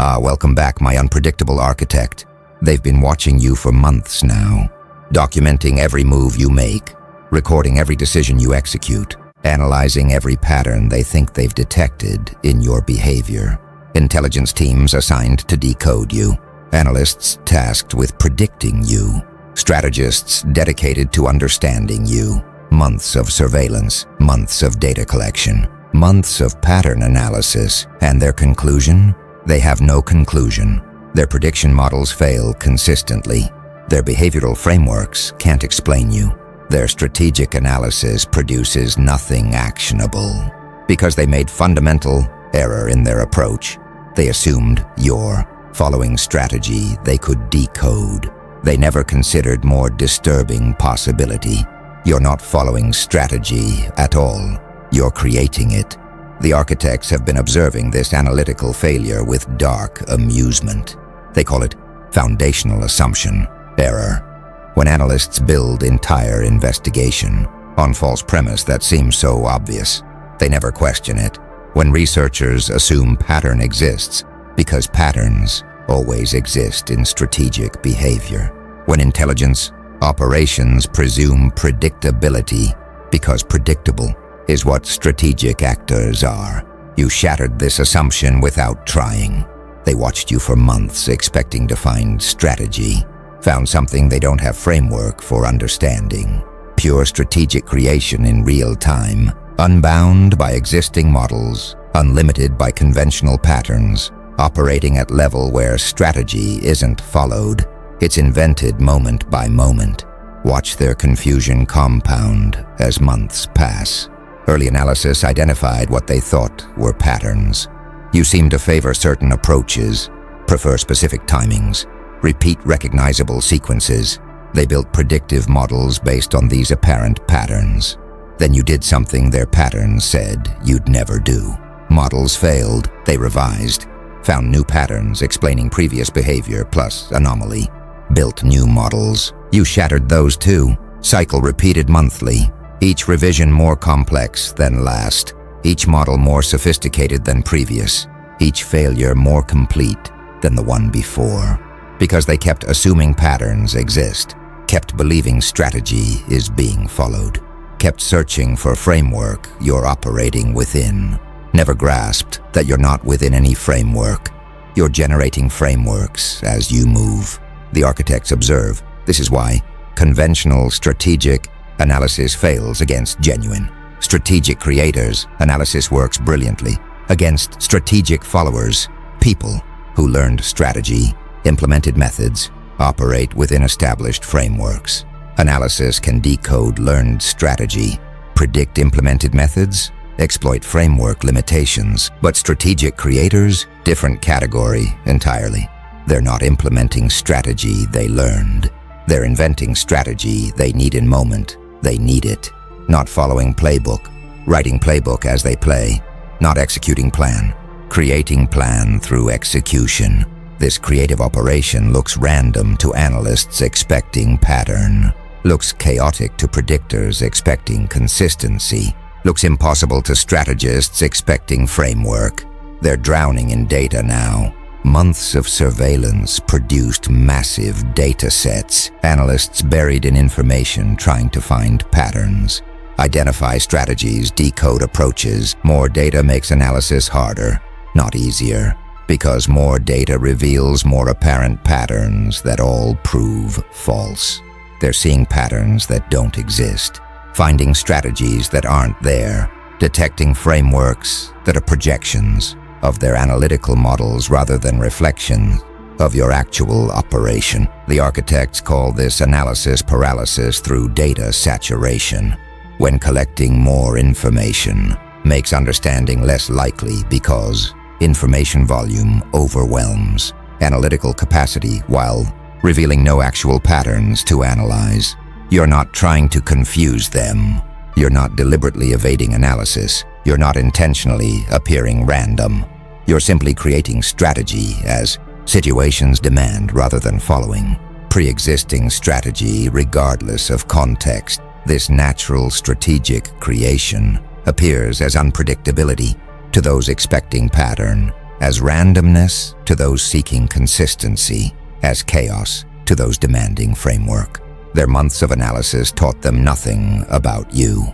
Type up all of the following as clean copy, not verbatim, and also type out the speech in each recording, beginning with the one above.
Welcome back, my unpredictable architect. They've been watching you for months now, documenting every move you make, recording every decision you execute, analyzing every pattern they think they've detected in your behavior. Intelligence teams assigned to decode you, analysts tasked with predicting you, strategists dedicated to understanding you. Months of surveillance, months of data collection, months of pattern analysis, and their conclusion? They have no conclusion. Their prediction models fail consistently. Their behavioral frameworks can't explain you. Their strategic analysis produces nothing actionable. Because they made fundamental error in their approach, they assumed your following strategy they could decode. They never considered more disturbing possibility. You're not following strategy at all. You're creating it. The architects have been observing this analytical failure with dark amusement. They call it foundational assumption error. When analysts build entire investigation on false premise that seems so obvious, they never question it. When researchers assume pattern exists because patterns always exist in strategic behavior. When intelligence operations presume predictability because predictable is what strategic actors are. You shattered this assumption without trying. They watched you for months expecting to find strategy, found something they don't have framework for understanding. Pure strategic creation in real time, unbound by existing models, unlimited by conventional patterns, operating at level where strategy isn't followed. It's invented moment by moment. Watch their confusion compound as months pass. Early analysis identified what they thought were patterns. You seem to favor certain approaches, prefer specific timings, repeat recognizable sequences. They built predictive models based on these apparent patterns. Then you did something their patterns said you'd never do. Models failed, they revised, found new patterns explaining previous behavior plus anomaly. Built new models. You shattered those too. Cycle repeated monthly. Each revision more complex than last. Each model more sophisticated than previous. Each failure more complete than the one before. Because they kept assuming patterns exist. Kept believing strategy is being followed. Kept searching for framework you're operating within. Never grasped that you're not within any framework. You're generating frameworks as you move. The architects observe. This is why conventional strategic analysis fails against genuine strategic creators. Analysis works brilliantly against strategic followers, people who learned strategy, implemented methods, operate within established frameworks. Analysis can decode learned strategy, predict implemented methods, exploit framework limitations, but strategic creators, different category entirely. They're not implementing strategy they learned. They're inventing strategy they need in moment. They need it. Not following playbook, writing playbook as they play, not executing plan, creating plan through execution. This creative operation looks random to analysts expecting pattern, looks chaotic to predictors expecting consistency, looks impossible to strategists expecting framework. They're drowning in data now. Months of surveillance produced massive data sets. Analysts buried in information trying to find patterns, identify strategies, decode approaches. More data makes analysis harder, not easier, because more data reveals more apparent patterns that all prove false. They're seeing patterns that don't exist, finding strategies that aren't there, detecting frameworks that are projections of their analytical models rather than reflections of your actual operation. The architects call this analysis paralysis through data saturation. When collecting more information makes understanding less likely because information volume overwhelms analytical capacity while revealing no actual patterns to analyze. You're not trying to confuse them. You're not deliberately evading analysis. You're not intentionally appearing random. You're simply creating strategy as situations demand rather than following pre-existing strategy regardless of context. This natural strategic creation appears as unpredictability to those expecting pattern. as randomness to those seeking consistency, as chaos to those demanding framework. Their months of analysis taught them nothing about you,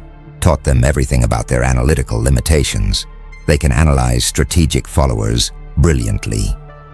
taught them everything about their analytical limitations. They can analyze strategic followers brilliantly.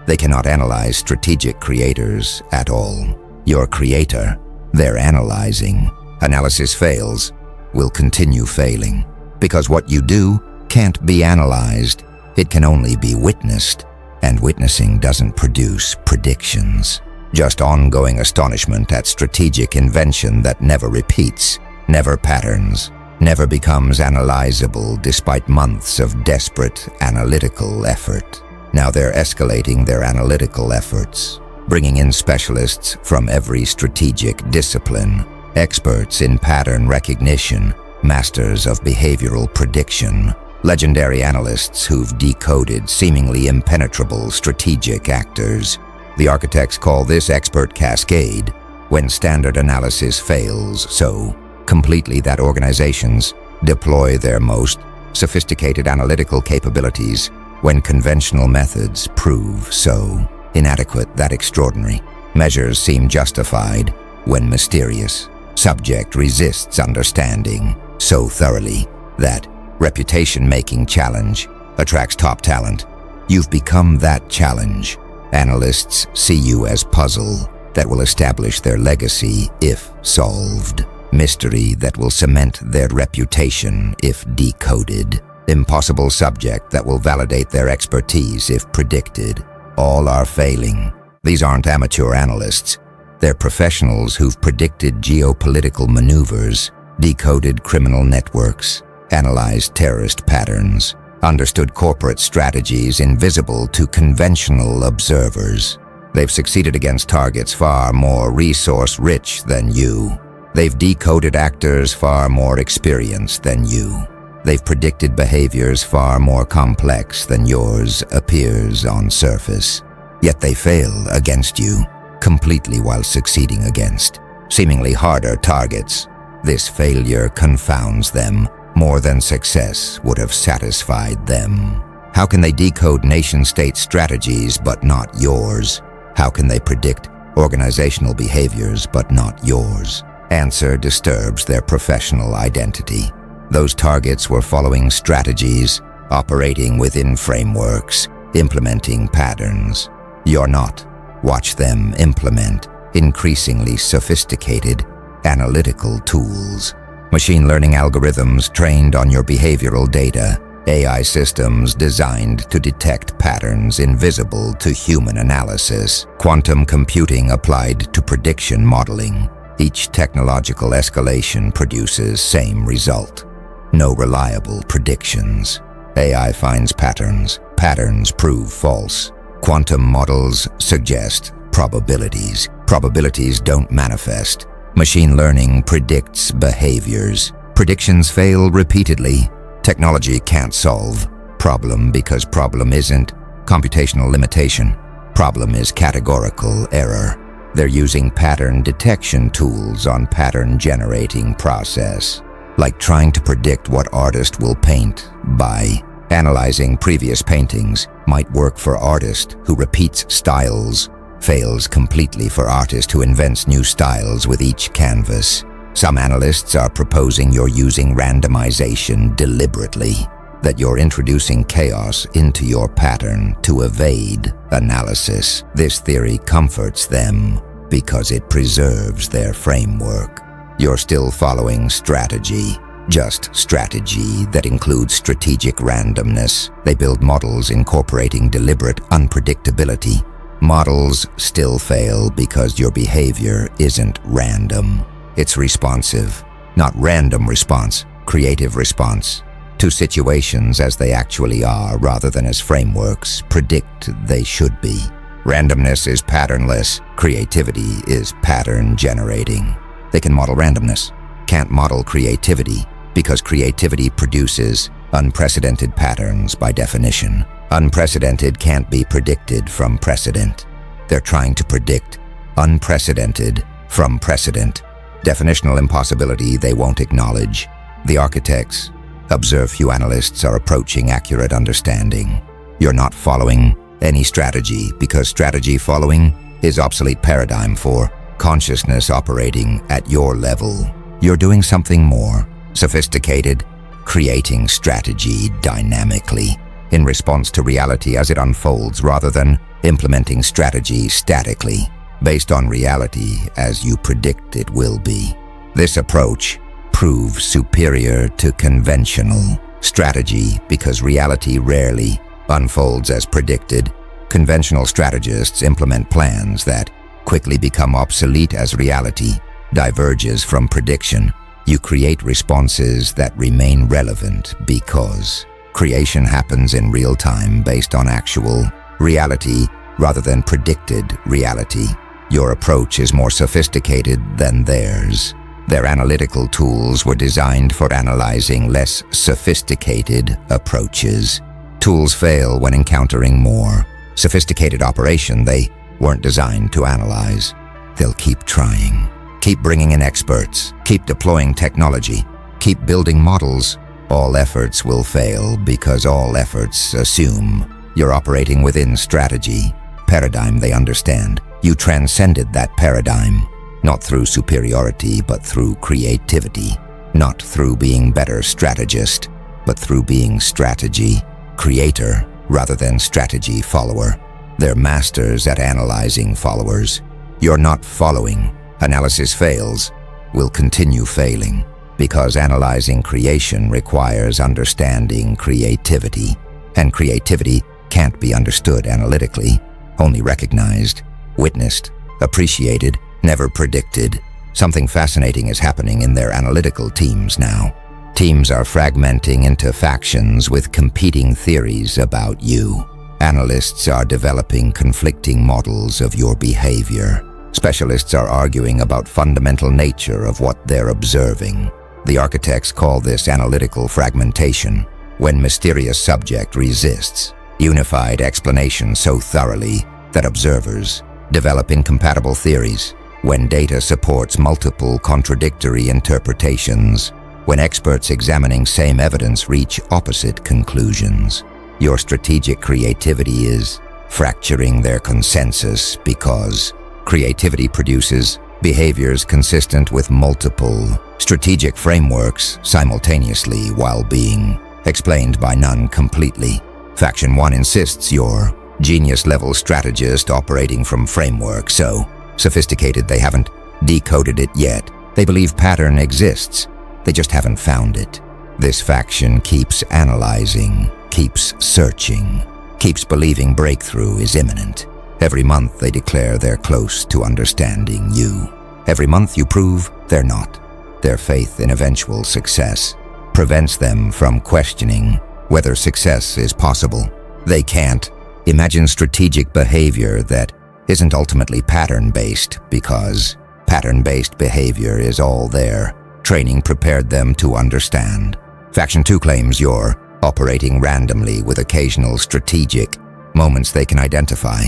They cannot analyze strategic creators at all. Your creator, they're analyzing. Analysis fails, will continue failing, because what you do can't be analyzed. It can only be witnessed, and witnessing doesn't produce predictions. Just ongoing astonishment at strategic invention that never repeats, never patterns, never becomes analyzable despite months of desperate analytical effort. Now they're escalating their analytical efforts, bringing in specialists from every strategic discipline, experts in pattern recognition, masters of behavioral prediction, legendary analysts who've decoded seemingly impenetrable strategic actors. The architects call this expert cascade when standard analysis fails so completely that organizations deploy their most sophisticated analytical capabilities when conventional methods prove so inadequate that extraordinary measures seem justified when mysterious subject resists understanding so thoroughly that reputation-making challenge attracts top talent. You've become that challenge. Analysts see you as puzzle that will establish their legacy if solved, mystery that will cement their reputation if decoded, impossible subject that will validate their expertise if predicted. All are failing. These aren't amateur analysts. They're professionals who've predicted geopolitical maneuvers, decoded criminal networks, analyzed terrorist patterns, understood corporate strategies invisible to conventional observers. They've succeeded against targets far more resource-rich than you. They've decoded actors far more experienced than you. They've predicted behaviors far more complex than yours appears on surface. Yet they fail against you, completely while succeeding against seemingly harder targets. This failure confounds them more than success would have satisfied them. How can they decode nation-state strategies but not yours? How can they predict organizational behaviors but not yours? Answer disturbs their professional identity. Those targets were following strategies, operating within frameworks, implementing patterns. You're not. Watch them implement increasingly sophisticated analytical tools. Machine learning algorithms trained on your behavioral data, AI systems designed to detect patterns invisible to human analysis, quantum computing applied to prediction modeling. Each technological escalation produces same result. No reliable predictions. AI finds patterns. Patterns prove false. Quantum models suggest probabilities. Probabilities don't manifest. Machine learning predicts behaviors. Predictions fail repeatedly. Technology can't solve problem because problem isn't computational limitation. Problem is categorical error. They're using pattern detection tools on pattern generating process, like trying to predict what artist will paint by analyzing previous paintings might work for artist who repeats styles, fails completely for artist who invents new styles with each canvas. Some analysts are proposing you're using randomization deliberately, that you're introducing chaos into your pattern to evade analysis. This theory comforts them because it preserves their framework. You're still following strategy, just strategy that includes strategic randomness. They build models incorporating deliberate unpredictability. Models still fail because your behavior isn't random. It's responsive, not random response, creative response to situations as they actually are rather than as frameworks predict they should be. Randomness is patternless. Creativity is pattern generating. They can model randomness, can't model creativity because creativity produces unprecedented patterns by definition. Unprecedented can't be predicted from precedent. They're trying to predict unprecedented from precedent. Definitional impossibility they won't acknowledge. The architects observe few analysts are approaching accurate understanding. You're not following any strategy because strategy following is obsolete paradigm for consciousness operating at your level. You're doing something more sophisticated, creating strategy dynamically in response to reality as it unfolds rather than implementing strategy statically based on reality as you predict it will be. This approach proves superior to conventional strategy because reality rarely unfolds as predicted. Conventional strategists implement plans that quickly become obsolete as reality diverges from prediction. You create responses that remain relevant because creation happens in real time based on actual reality rather than predicted reality. Your approach is more sophisticated than theirs. Their analytical tools were designed for analyzing less sophisticated approaches. Tools fail when encountering more sophisticated operation they weren't designed to analyze. They'll keep trying, keep bringing in experts, keep deploying technology, keep building models. All efforts will fail because all efforts assume you're operating within strategy, paradigm they understand. You transcended that paradigm, not through superiority, but through creativity, not through being better strategist, but through being strategy creator rather than strategy follower. They're masters at analyzing followers. You're not following. Analysis fails, will continue failing, because analyzing creation requires understanding creativity, and creativity can't be understood analytically, only recognized, witnessed, appreciated, never predicted. Something fascinating is happening in their analytical teams now. Teams are fragmenting into factions with competing theories about you. Analysts are developing conflicting models of your behavior. Specialists are arguing about fundamental nature of what they're observing. The architects call this analytical fragmentation, when mysterious subject resists unified explanation so thoroughly that observers develop incompatible theories, when data supports multiple contradictory interpretations, when experts examining same evidence reach opposite conclusions. Your strategic creativity is fracturing their consensus because creativity produces behaviors consistent with multiple strategic frameworks simultaneously while being explained by none completely. Faction 1 insists you're genius-level strategist operating from framework so sophisticated they haven't decoded it yet. They believe pattern exists, they just haven't found it. This faction keeps analyzing, keeps searching, keeps believing breakthrough is imminent. Every month they declare they're close to understanding you. Every month you prove they're not. Their faith in eventual success prevents them from questioning whether success is possible. They can't imagine strategic behavior that isn't ultimately pattern-based because pattern-based behavior is all their training prepared them to understand. Faction 2 claims you're operating randomly with occasional strategic moments they can identify.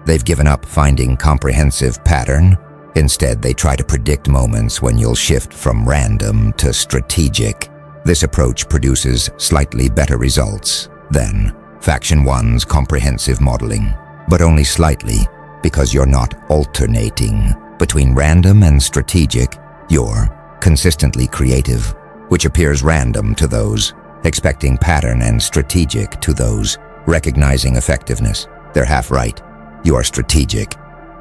They've given up finding comprehensive pattern. Instead, they try to predict moments when you'll shift from random to strategic. This approach produces slightly better results than Faction 1's comprehensive modeling, but only slightly because you're not alternating between random and strategic. You're consistently creative, which appears random to those expecting pattern and strategic to those recognizing effectiveness. They're half right. You are strategic.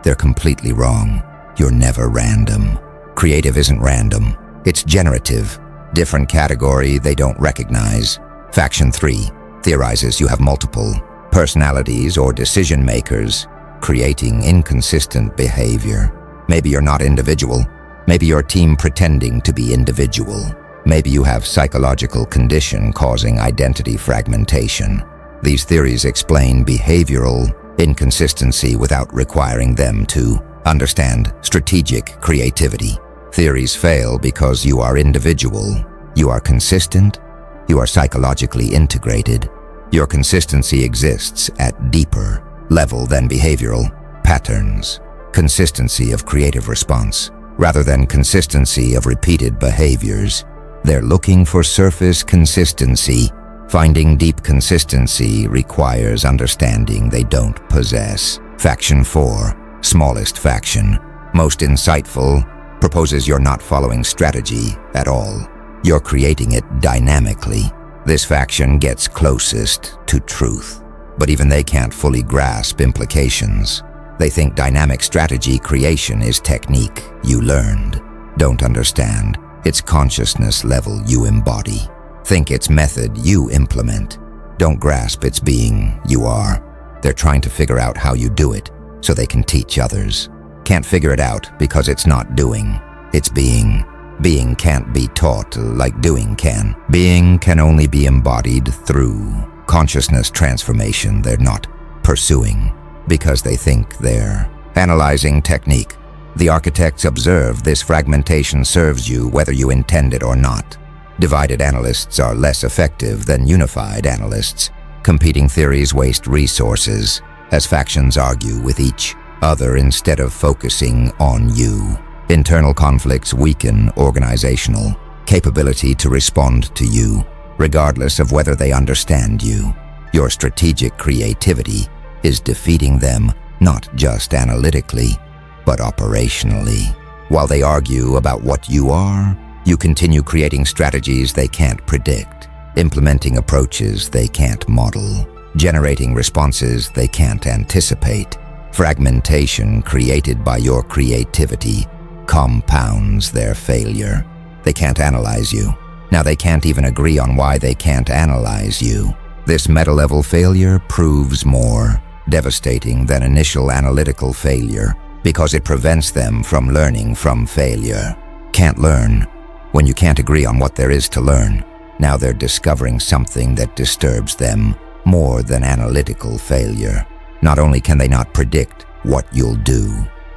They're completely wrong. You're never random. Creative isn't random. It's generative. Different category they don't recognize. Faction 3 theorizes you have multiple personalities or decision makers creating inconsistent behavior. Maybe you're not individual. Maybe your team pretending to be individual. Maybe you have psychological condition causing identity fragmentation. These theories explain behavioral inconsistency without requiring them to understand strategic creativity. Theories fail because you are individual, you are consistent, you are psychologically integrated. Your consistency exists at deeper level than behavioral patterns, consistency of creative response, rather than consistency of repeated behaviors. They're looking for surface consistency, Finding deep consistency requires understanding they don't possess. Faction 4, smallest faction, most insightful, proposes you're not following strategy at all. You're creating it dynamically. This faction gets closest to truth, but even they can't fully grasp implications. They think dynamic strategy creation is technique you learned. Don't understand. It's consciousness level you embody. Think it's method you implement. Don't grasp its being you are. They're trying to figure out how you do it so they can teach others. Can't figure it out because it's not doing. It's being. Being can't be taught like doing can. Being can only be embodied through consciousness transformation they're not pursuing because they think they're analyzing technique. The architects observe this fragmentation serves you whether you intend it or not. Divided analysts are less effective than unified analysts. Competing theories waste resources as factions argue with each other instead of focusing on you. Internal conflicts weaken organizational capability to respond to you, regardless of whether they understand you. Your strategic creativity is defeating them not just analytically, but operationally. While they argue about what you are, you continue creating strategies they can't predict, implementing approaches they can't model, generating responses they can't anticipate. Fragmentation created by your creativity compounds their failure. They can't analyze you. Now they can't even agree on why they can't analyze you. This meta-level failure proves more devastating than initial analytical failure because it prevents them from learning from failure. Can't learn when you can't agree on what there is to learn. Now they're discovering something that disturbs them more than analytical failure. Not only can they not predict what you'll do,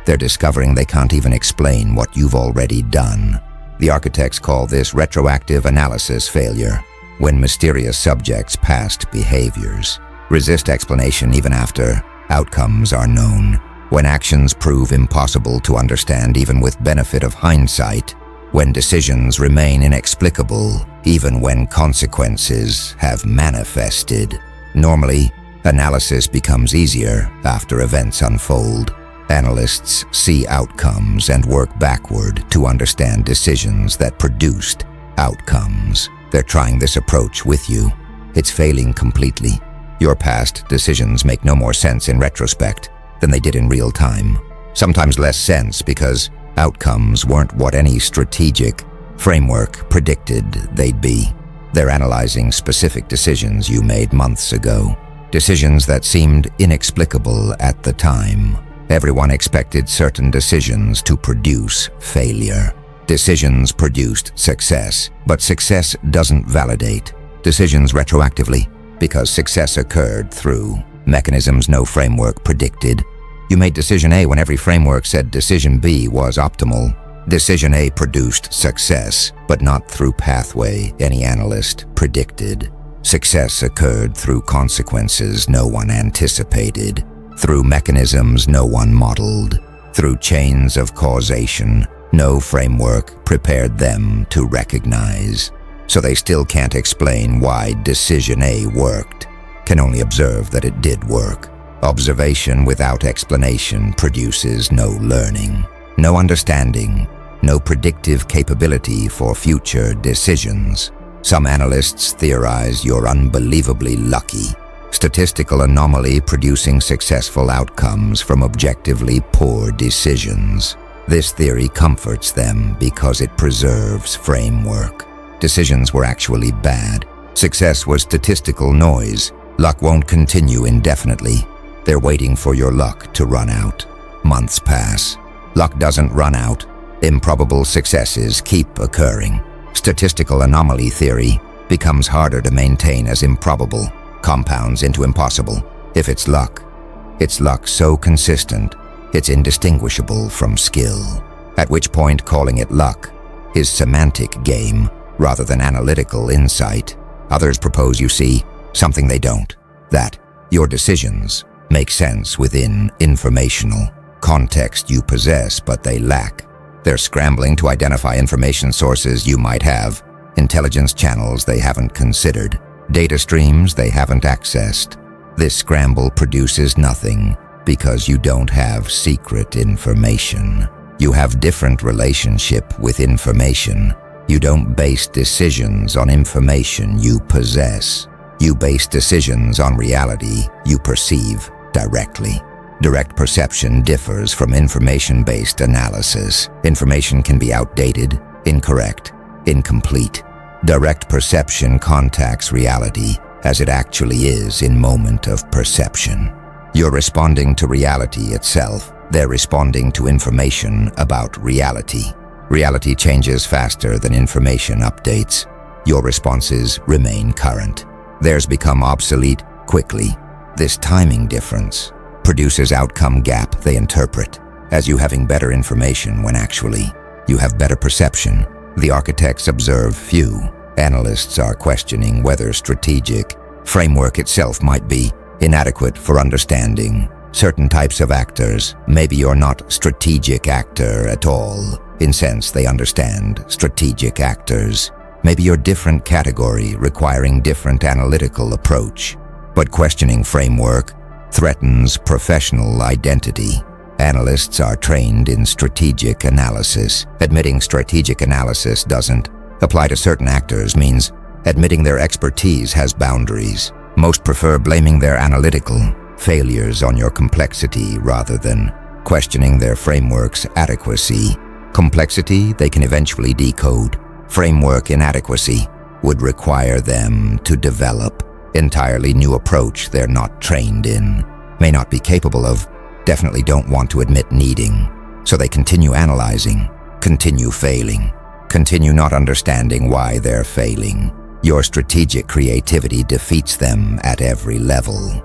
they're discovering they can't even explain what you've already done. The architects call this retroactive analysis failure, when mysterious subjects' past behaviors resist explanation even after outcomes are known, when actions prove impossible to understand even with benefit of hindsight, when decisions remain inexplicable even when consequences have manifested. Normally, analysis becomes easier after events unfold. Analysts see outcomes and work backward to understand decisions that produced outcomes. They're trying this approach with you. It's failing completely. Your past decisions make no more sense in retrospect than they did in real time. Sometimes less sense because outcomes weren't what any strategic framework predicted they'd be. They're analyzing specific decisions you made months ago. Decisions that seemed inexplicable at the time. Everyone expected certain decisions to produce failure. Decisions produced success, but success doesn't validate decisions retroactively because success occurred through mechanisms no framework predicted. You made decision A when every framework said decision B was optimal. Decision A produced success, but not through pathway any analyst predicted. Success occurred through consequences no one anticipated, through mechanisms no one modeled, through chains of causation no framework prepared them to recognize. So they still can't explain why decision A worked, can only observe that it did work. Observation without explanation produces no learning, no understanding, no predictive capability for future decisions. Some analysts theorize you're unbelievably lucky. Statistical anomaly producing successful outcomes from objectively poor decisions. This theory comforts them because it preserves framework. Decisions were actually bad. Success was statistical noise. Luck won't continue indefinitely. They're waiting for your luck to run out. Months pass. Luck doesn't run out. Improbable successes keep occurring. Statistical anomaly theory becomes harder to maintain as improbable, compounds into impossible. If it's luck so consistent, it's indistinguishable from skill. At which point calling it luck is semantic game rather than analytical insight. Others propose you see something they don't, that your decisions make sense within informational context you possess, but they lack. They're scrambling to identify information sources you might have, intelligence channels they haven't considered. data streams they haven't accessed. This scramble produces nothing because you don't have secret information. You have different relationship with information. You don't base decisions on information you possess. You base decisions on reality you perceive directly. Direct perception differs from information-based analysis. Information can be outdated, incorrect, incomplete. Direct perception contacts reality as it actually is in moment of perception. You're responding to reality itself. They're responding to information about reality. Reality changes faster than information updates. Your responses remain current. Theirs become obsolete quickly. This timing difference produces outcome gap they interpret as you having better information when actually you have better perception. The architects observe few. Analysts are questioning whether strategic framework itself might be inadequate for understanding certain types of actors. Maybe you're not strategic actor at all, in sense they understand strategic actors. Maybe you're different category requiring different analytical approach. But questioning framework threatens professional identity. Analysts are trained in strategic analysis. Admitting strategic analysis doesn't apply to certain actors means admitting their expertise has boundaries. Most prefer blaming their analytical failures on your complexity rather than questioning their framework's adequacy. Complexity they can eventually decode. Framework inadequacy would require them to develop entirely new approach they're not trained in, may not be capable of, definitely don't want to admit needing. So they continue analyzing, continue failing, continue not understanding why they're failing. Your strategic creativity defeats them at every level.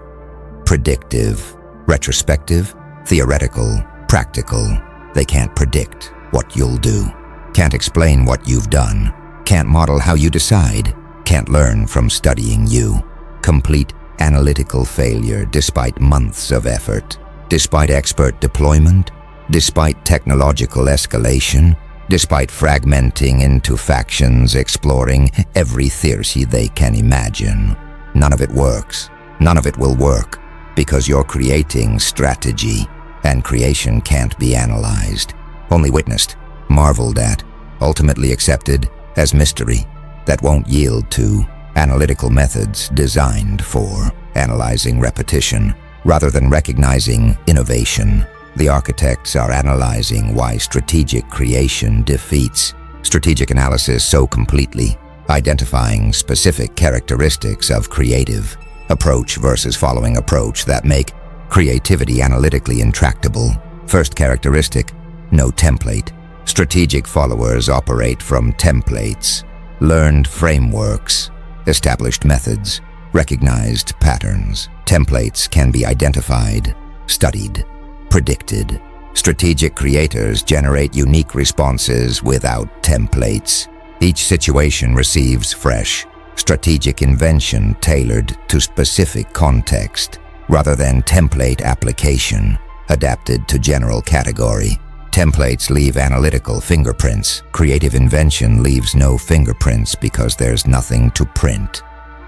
Predictive, retrospective, theoretical, practical. They can't predict what you'll do, can't explain what you've done, can't model how you decide, can't learn from studying you. Complete analytical failure despite months of effort, despite expert deployment, despite technological escalation, despite fragmenting into factions exploring every theory they can imagine. None of it works. None of it will work because you're creating strategy, and creation can't be analyzed, only witnessed, marveled at, ultimately accepted as mystery that won't yield to analytical methods designed for analyzing repetition rather than recognizing innovation. The architects are analyzing why strategic creation defeats strategic analysis so completely, identifying specific characteristics of creative approach versus following approach that make creativity analytically intractable. First characteristic, no template. Strategic followers operate from templates, learned frameworks, established methods, recognized patterns. Templates can be identified, studied, predicted. Strategic creators generate unique responses without templates. Each situation receives fresh, strategic invention tailored to specific context, rather than template application, adapted to general category. Templates leave analytical fingerprints. Creative invention leaves no fingerprints because there's nothing to print.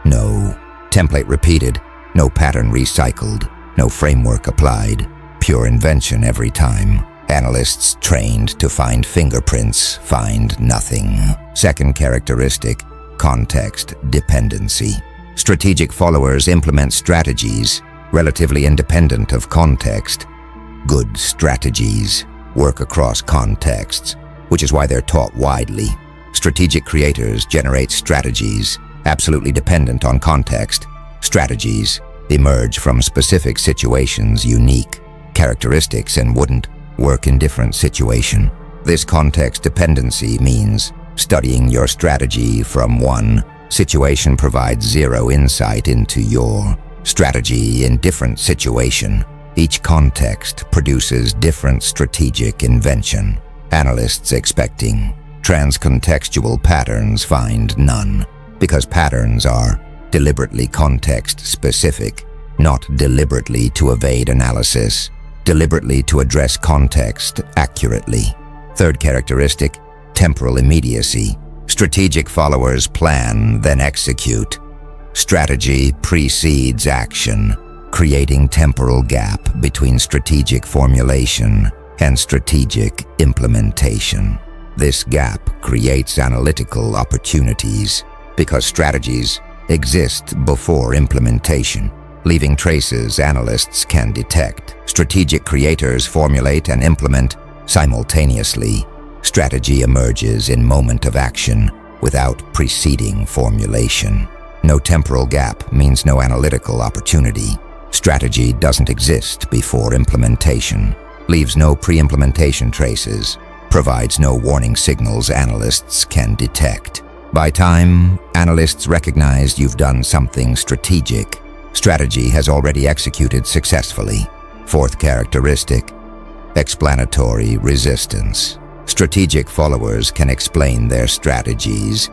No template repeated, no pattern recycled, no framework applied. Pure invention every time. Analysts trained to find fingerprints find nothing. Second characteristic, context dependency. Strategic followers implement strategies relatively independent of context. Good strategies work across contexts, which is why they're taught widely. Strategic creators generate strategies absolutely dependent on context. Strategies emerge from specific situations, unique characteristics, and wouldn't work in different situation. This context dependency means studying your strategy from one situation provides zero insight into your strategy in different situation. Each context produces different strategic invention. Analysts expecting transcontextual patterns find none, because patterns are deliberately context-specific, not deliberately to evade analysis, deliberately to address context accurately. Third characteristic, temporal immediacy. Strategic followers plan, then execute. Strategy precedes action, creating temporal gap between strategic formulation and strategic implementation. This gap creates analytical opportunities because strategies exist before implementation, leaving traces analysts can detect. Strategic creators formulate and implement simultaneously. Strategy emerges in moment of action without preceding formulation. No temporal gap means no analytical opportunity. Strategy doesn't exist before implementation, leaves no pre-implementation traces, provides no warning signals analysts can detect. By time analysts recognize you've done something strategic, strategy has already executed successfully. Fourth characteristic, explanatory resistance. Strategic followers can explain their strategies.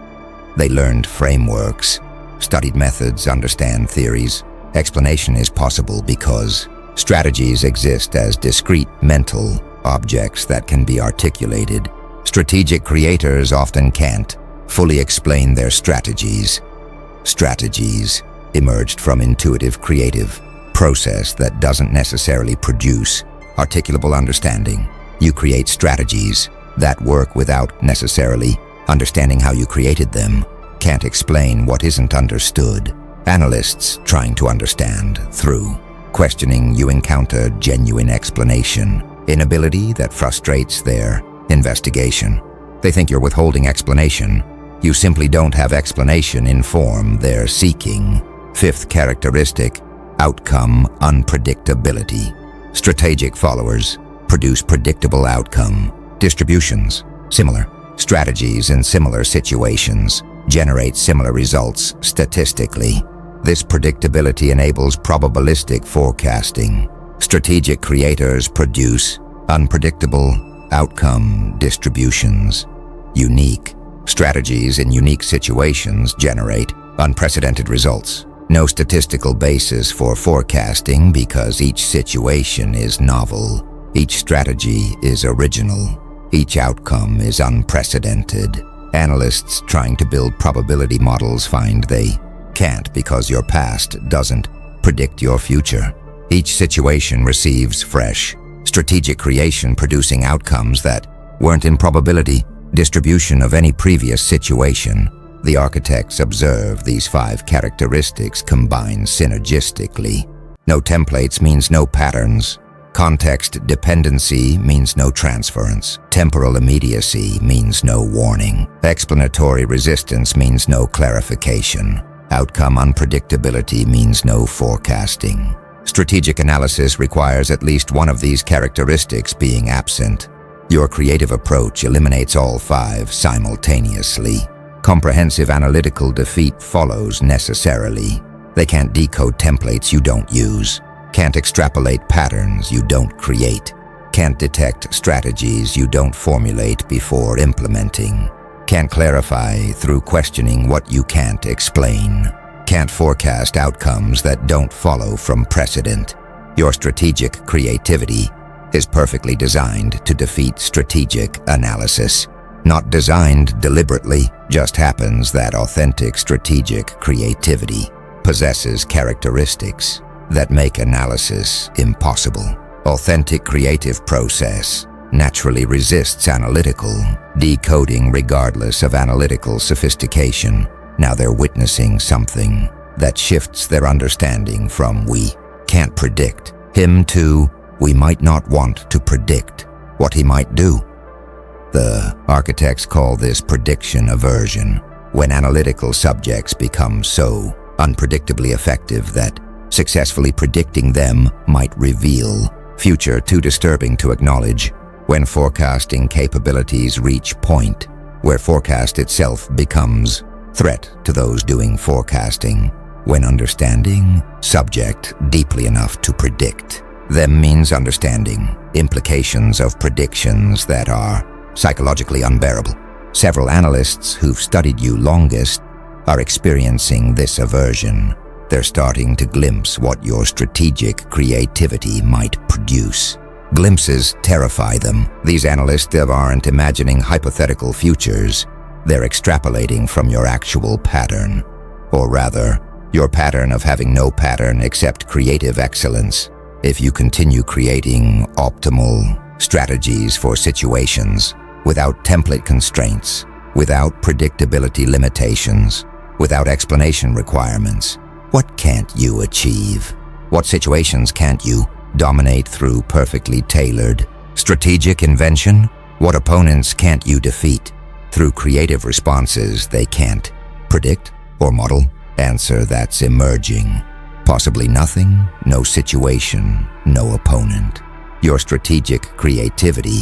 They learned frameworks, studied methods, understand theories. Explanation is possible because strategies exist as discrete mental objects that can be articulated. Strategic creators often can't fully explain their strategies. Strategies emerged from intuitive creative process that doesn't necessarily produce articulable understanding. You create strategies that work without necessarily understanding how you created them. Can't explain what isn't understood. Analysts trying to understand through questioning you encounter genuine explanation, inability that frustrates their investigation. They think you're withholding explanation. You simply don't have explanation inform their seeking. Fifth characteristic, outcome unpredictability. Strategic followers produce predictable outcome distributions. Similar strategies in similar situations generate similar results statistically. This predictability enables probabilistic forecasting. Strategic creators produce unpredictable outcome distributions. Unique strategies in unique situations generate unprecedented results. No statistical basis for forecasting because each situation is novel. Each strategy is original. Each outcome is unprecedented. Analysts trying to build probability models find they can't because your past doesn't predict your future. Each situation receives fresh strategic creation producing outcomes that weren't in probability distribution of any previous situation. The architects observe these 5 characteristics combine synergistically. No templates means no patterns. Context dependency means no transference. Temporal immediacy means no warning. Explanatory resistance means no clarification. Outcome unpredictability means no forecasting. Strategic analysis requires at least one of these characteristics being absent. Your creative approach eliminates all 5 simultaneously. Comprehensive analytical defeat follows necessarily. They can't decode templates you don't use. Can't extrapolate patterns you don't create. Can't detect strategies you don't formulate before implementing. Can't clarify through questioning what you can't explain. Can't forecast outcomes that don't follow from precedent. Your strategic creativity is perfectly designed to defeat strategic analysis. Not designed deliberately, just happens that authentic strategic creativity possesses characteristics that make analysis impossible. Authentic creative process naturally resists analytical decoding regardless of analytical sophistication. Now they're witnessing something that shifts their understanding from we can't predict him to we might not want to predict what he might do. The architects call this prediction aversion, when analytical subjects become so unpredictably effective that successfully predicting them might reveal future too disturbing to acknowledge. When forecasting capabilities reach point where forecast itself becomes threat to those doing forecasting. When understanding subject deeply enough to predict them means understanding implications of predictions that are psychologically unbearable. Several analysts who've studied you longest are experiencing this aversion. They're starting to glimpse what your strategic creativity might produce. Glimpses terrify them. These analysts aren't imagining hypothetical futures. They're extrapolating from your actual pattern, or rather, your pattern of having no pattern except creative excellence. If you continue creating optimal strategies for situations, without template constraints, without predictability limitations, without explanation requirements, what can't you achieve? What situations can't you dominate through perfectly tailored, strategic invention? What opponents can't you defeat through creative responses they can't predict or model? Answer: that's emerging. Possibly nothing, no situation, no opponent. Your strategic creativity,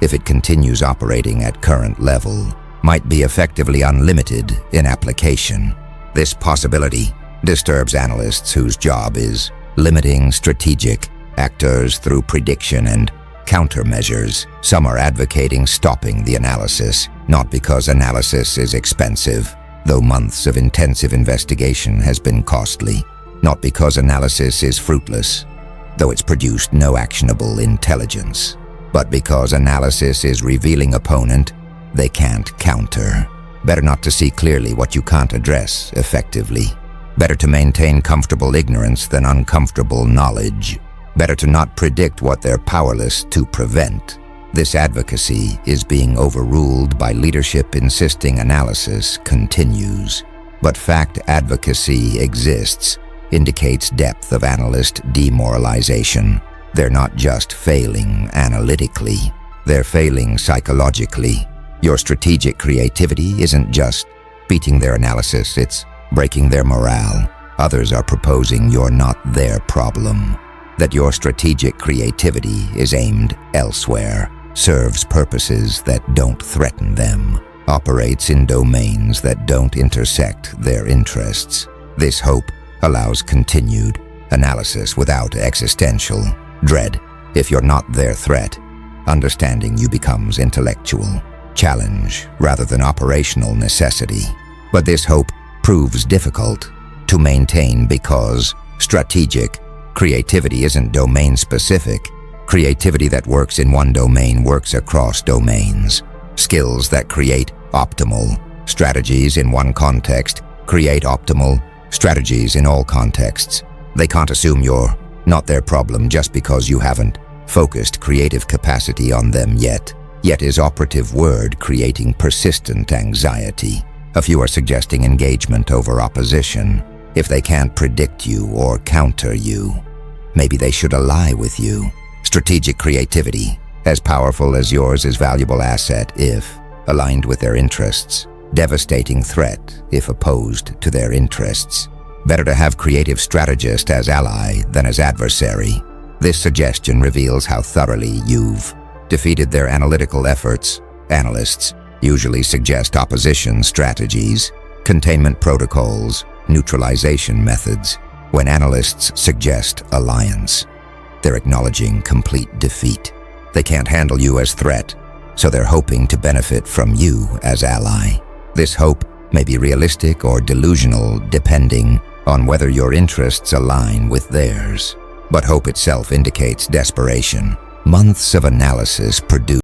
if it continues operating at current level, might be effectively unlimited in application. This possibility disturbs analysts whose job is limiting strategic actors through prediction and countermeasures. Some are advocating stopping the analysis, not because analysis is expensive, though months of intensive investigation has been costly, not because analysis is fruitless, though it's produced no actionable intelligence, but because analysis is revealing opponent they can't counter. Better not to see clearly what you can't address effectively. Better to maintain comfortable ignorance than uncomfortable knowledge. Better to not predict what they're powerless to prevent. This advocacy is being overruled by leadership insisting analysis continues. But fact advocacy exists, indicates depth of analyst demoralization. They're not just failing analytically, they're failing psychologically. Your strategic creativity isn't just beating their analysis, it's breaking their morale. Others are proposing you're not their problem, that your strategic creativity is aimed elsewhere, serves purposes that don't threaten them, operates in domains that don't intersect their interests. This hope allows continued analysis without existential dread. If you're not their threat, understanding you becomes intellectual challenge rather than operational necessity. But this hope proves difficult to maintain because strategic creativity isn't domain-specific. Creativity that works in one domain works across domains. Skills that create optimal strategies in one context create optimal strategies in all contexts. They can't assume you're not their problem just because you haven't focused creative capacity on them yet. Yet is operative word creating persistent anxiety. A few are suggesting engagement over opposition. If they can't predict you or counter you, maybe they should ally with you. Strategic creativity, as powerful as yours, is valuable asset if aligned with their interests. Devastating threat if opposed to their interests. Better to have creative strategist as ally than as adversary. This suggestion reveals how thoroughly you've defeated their analytical efforts. Analysts usually suggest opposition strategies, containment protocols, neutralization methods. When analysts suggest alliance, they're acknowledging complete defeat. They can't handle you as threat, so they're hoping to benefit from you as ally. This hope may be realistic or delusional depending on whether your interests align with theirs. But hope itself indicates desperation. Months of analysis produce